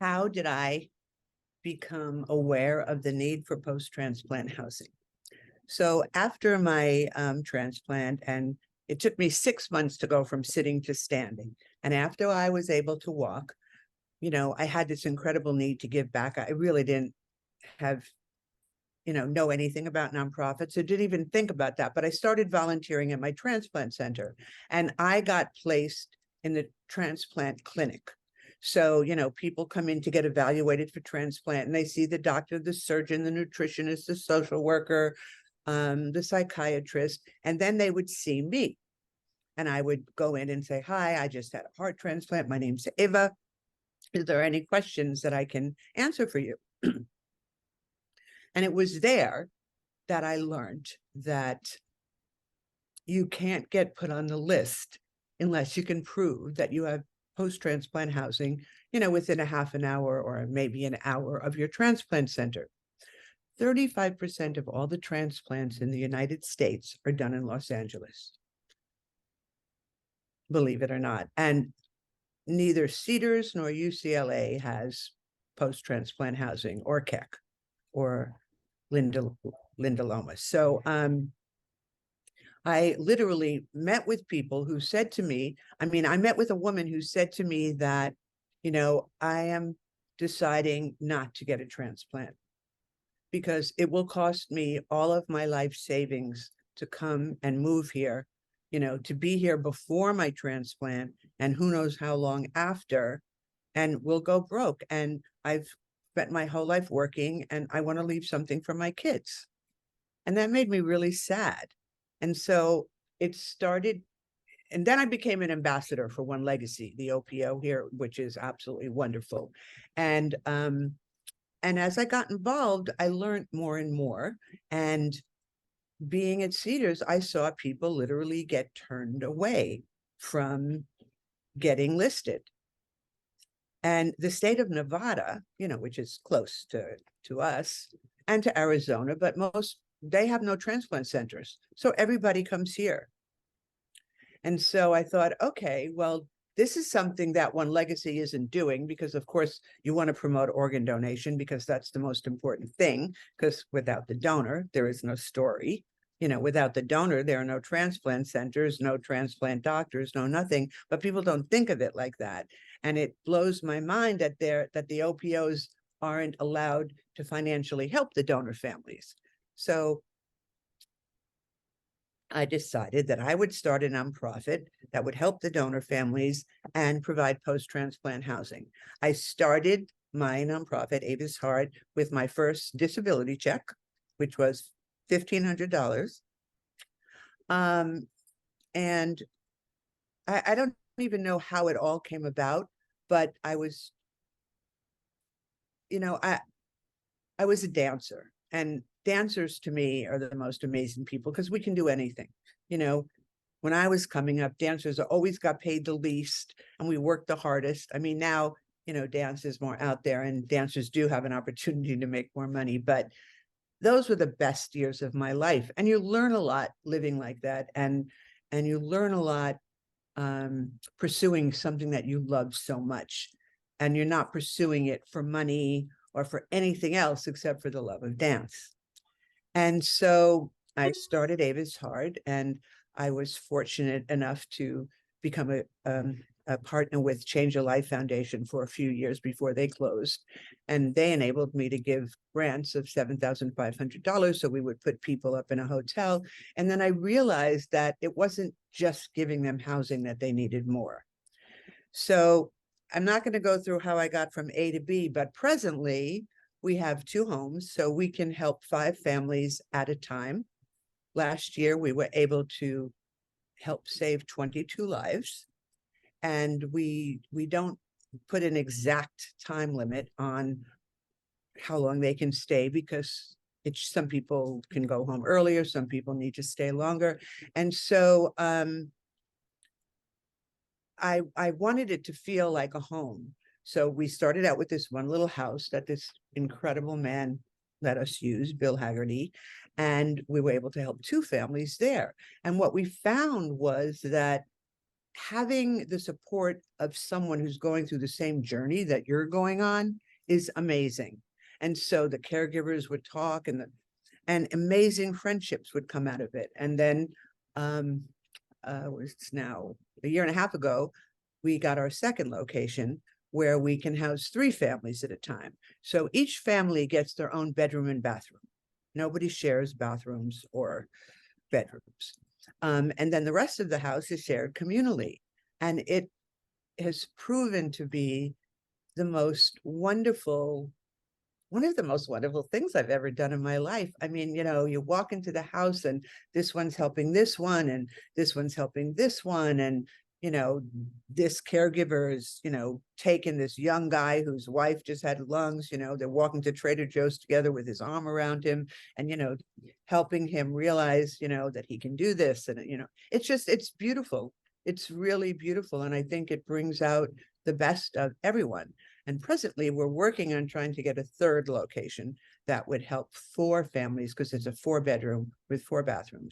How did I become aware of the need for post-transplant housing? So after my transplant, and it took me 6 months to go from sitting to standing. And after I was able to walk, I had this incredible need to give back. I really didn't have, know anything about nonprofits. I didn't even think about that. But I started volunteering at my transplant center, and I got placed in the transplant clinic. So, people come in to get evaluated for transplant, and they see the doctor, the surgeon, the nutritionist, the social worker, the psychiatrist, and then they would see me. And I would go in and say, hi, I just had a heart transplant. My name's Eva. Is there any questions that I can answer for you? And it was there that I learned that you can't get put on the list unless you can prove that you have post-transplant housing, within a half an hour or maybe an hour of your transplant center. 35% of all the transplants in the United States are done in Los Angeles, believe it or not. And neither Cedars nor UCLA has post-transplant housing, or Keck or Linda Loma. So I literally met with people who said to me, I met with a woman who said to me that, I am deciding not to get a transplant because it will cost me all of my life savings to come and move here, to be here before my transplant and who knows how long after, and we'll go broke. And I've spent my whole life working and I want to leave something for my kids. And that made me really sad. And so it started, and then I became an ambassador for One Legacy, the OPO here, which is absolutely wonderful. And as I got involved, I learned more and more. And being at Cedars, I saw people literally get turned away from getting listed. And the state of Nevada, which is close to us and to Arizona, but they have no transplant centers. So everybody comes here. And so I thought, okay, well, this is something that One Legacy isn't doing, because of course you want to promote organ donation because that's the most important thing, because without the donor, there is no story. Without the donor, there are no transplant centers, no transplant doctors, no nothing, but people don't think of it like that. And it blows my mind that the OPOs aren't allowed to financially help the donor families. So I decided that I would start a nonprofit that would help the donor families and provide post-transplant housing. I started my nonprofit, Ava's Heart, with my first disability check, which was $1,500. And I don't even know how it all came about, but I was, I was a dancer, and dancers to me are the most amazing people because we can do anything. When I was coming up, dancers always got paid the least and we worked the hardest. Now, dance is more out there and dancers do have an opportunity to make more money, but those were the best years of my life. And you learn a lot living like that. And you learn a lot pursuing something that you love so much. And you're not pursuing it for money or for anything else except for the love of dance. And so I started Ava's Heart, and I was fortunate enough to become a partner with Change a Life Foundation for a few years before they closed. And they enabled me to give grants of $7,500 so we would put people up in a hotel. And then I realized that it wasn't just giving them housing that they needed more. So I'm not going to go through how I got from A to B, but presently we have 2 homes, so we can help 5 families at a time. Last year, we were able to help save 22 lives. And we don't put an exact time limit on how long they can stay, because some people can go home earlier, some people need to stay longer. And so I wanted it to feel like a home. So we started out with this one little house that this incredible man let us use, Bill Haggerty, and we were able to help 2 families there. And what we found was that having the support of someone who's going through the same journey that you're going on is amazing. And so the caregivers would talk, and amazing friendships would come out of it. And then it's now a year and a half ago, we got our second location where we can house 3 families at a time. So each family gets their own bedroom and bathroom. Nobody shares bathrooms or bedrooms. And then the rest of the house is shared communally. And it has proven to be the most wonderful, one of the most wonderful things I've ever done in my life. I mean, you walk into the house and this one's helping this one, and this one's helping this one. And, this caregiver is, taking this young guy whose wife just had lungs, they're walking to Trader Joe's together with his arm around him and, helping him realize, that he can do this. And, it's beautiful. It's really beautiful. And I think it brings out the best of everyone. And presently, we're working on trying to get a third location that would help 4 families, because it's a 4-bedroom with 4 bathrooms.